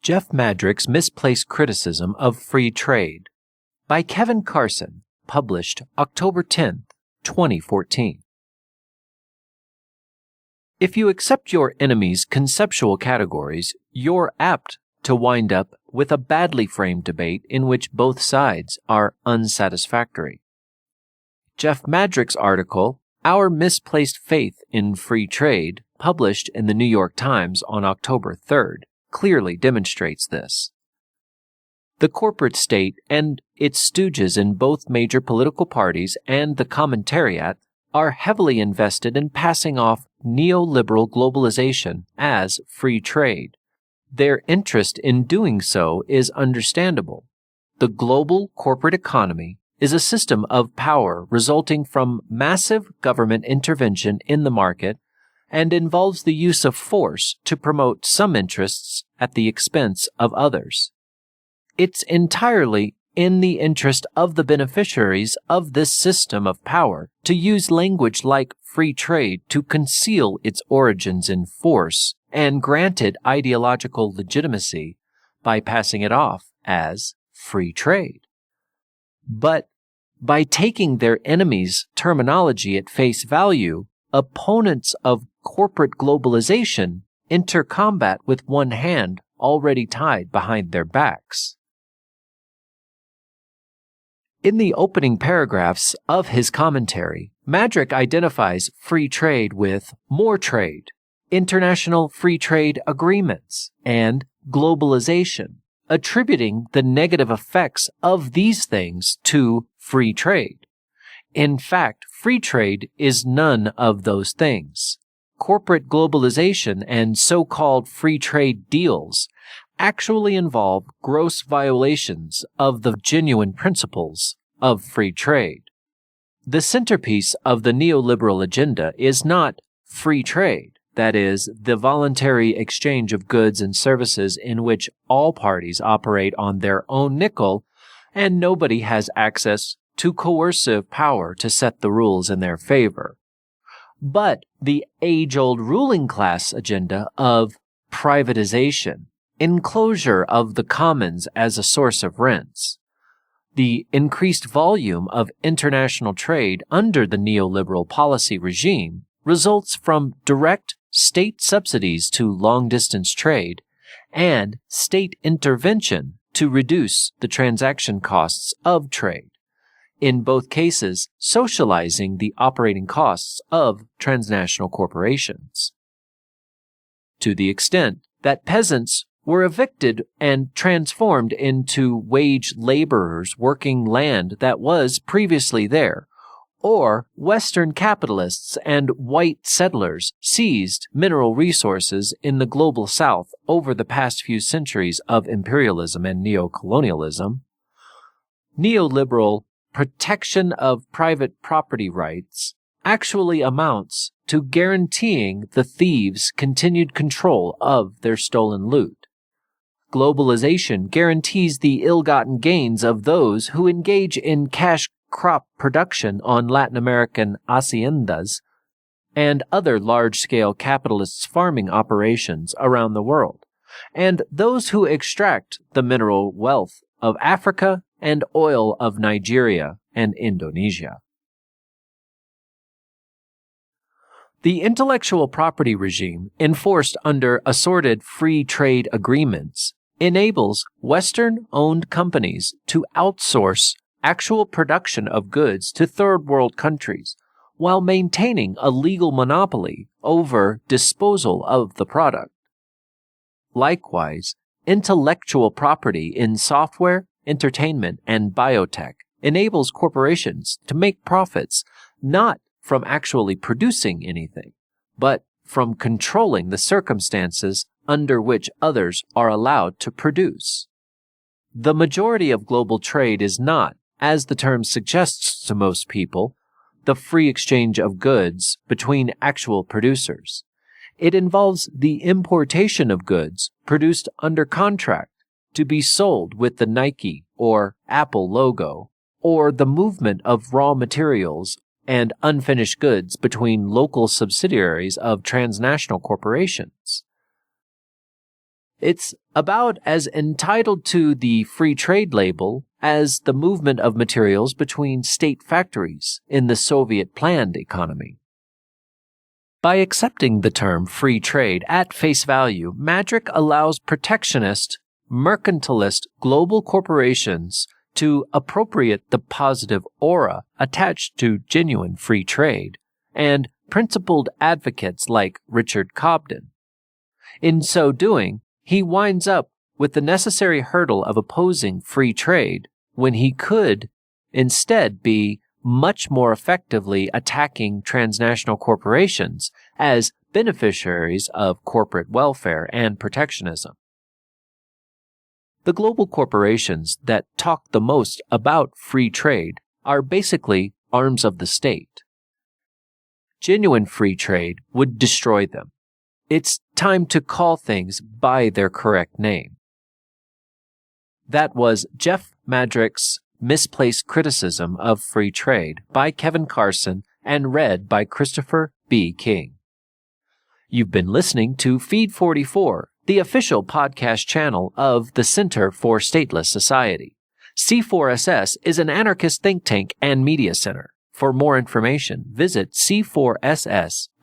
Jeff Madrick's Misplaced Criticism of Free Trade by Kevin Carson, published October 10, 2014. If you accept your enemy's conceptual categories, you're apt to wind up with a badly framed debate in which both sides are unsatisfactory. Jeff Madrick's article, Our Misplaced Faith in Free Trade, published in the New York Times on October 3rd, clearly demonstrates this. The corporate state and its stooges in both major political parties and the commentariat are heavily invested in passing off neoliberal globalization as free trade. Their interest in doing so is understandable. The global corporate economy is a system of power resulting from massive government intervention in the market and involves the use of force to promote some interests at the expense of others. It's entirely in the interest of the beneficiaries of this system of power to use language like free trade to conceal its origins in force and grant it ideological legitimacy by passing it off as free trade. But by taking their enemies' terminology at face value, opponents of corporate globalization enter combat with one hand already tied behind their backs. In the opening paragraphs of his commentary, Madrick identifies free trade with more trade, international free trade agreements, and globalization, attributing the negative effects of these things to free trade. In fact, free trade is none of those things. Corporate globalization and so-called free trade deals actually involve gross violations of the genuine principles of free trade. The centerpiece of the neoliberal agenda is not free trade, that is, the voluntary exchange of goods and services in which all parties operate on their own nickel and nobody has access to coercive power to set the rules in their favor, but the age-old ruling class agenda of privatization, enclosure of the commons as a source of rents. The increased volume of international trade under the neoliberal policy regime results from direct state subsidies to long-distance trade and state intervention to reduce the transaction costs of trade. In both cases, socializing the operating costs of transnational corporations. To the extent that peasants were evicted and transformed into wage laborers working land that was previously there, or Western capitalists and white settlers seized mineral resources in the global South over the past few centuries of imperialism and neocolonialism, neoliberal protection of private property rights actually amounts to guaranteeing the thieves continued control of their stolen loot. Globalization guarantees the ill-gotten gains of those who engage in cash crop production on Latin American haciendas and other large-scale capitalist farming operations around the world, and those who extract the mineral wealth of Africa and oil of Nigeria and Indonesia. The intellectual property regime enforced under assorted free trade agreements enables Western-owned companies to outsource actual production of goods to third-world countries while maintaining a legal monopoly over disposal of the product. Likewise, intellectual property in software, entertainment, and biotech enables corporations to make profits not from actually producing anything, but from controlling the circumstances under which others are allowed to produce. The majority of global trade is not, as the term suggests to most people, the free exchange of goods between actual producers. It involves the importation of goods produced under contract to be sold with the Nike or Apple logo, or the movement of raw materials and unfinished goods between local subsidiaries of transnational corporations. It's about as entitled to the free trade label as the movement of materials between state factories in the Soviet planned economy. By accepting the term free trade at face value, Madrick allows protectionist, mercantilist global corporations to appropriate the positive aura attached to genuine free trade, and principled advocates like Richard Cobden. In so doing, he winds up with the necessary hurdle of opposing free trade when he could instead be much more effectively attacking transnational corporations as beneficiaries of corporate welfare and protectionism. The global corporations that talk the most about free trade are basically arms of the state. Genuine free trade would destroy them. It's time to call things by their correct name. That was Jeff Madrick's Misplaced Criticism of Free Trade by Kevin Carson and read by Christopher B. King. You've been listening to Feed 44, the official podcast channel of the Center for Stateless Society. C4SS is an anarchist think tank and media center. For more information, visit c4ss.org.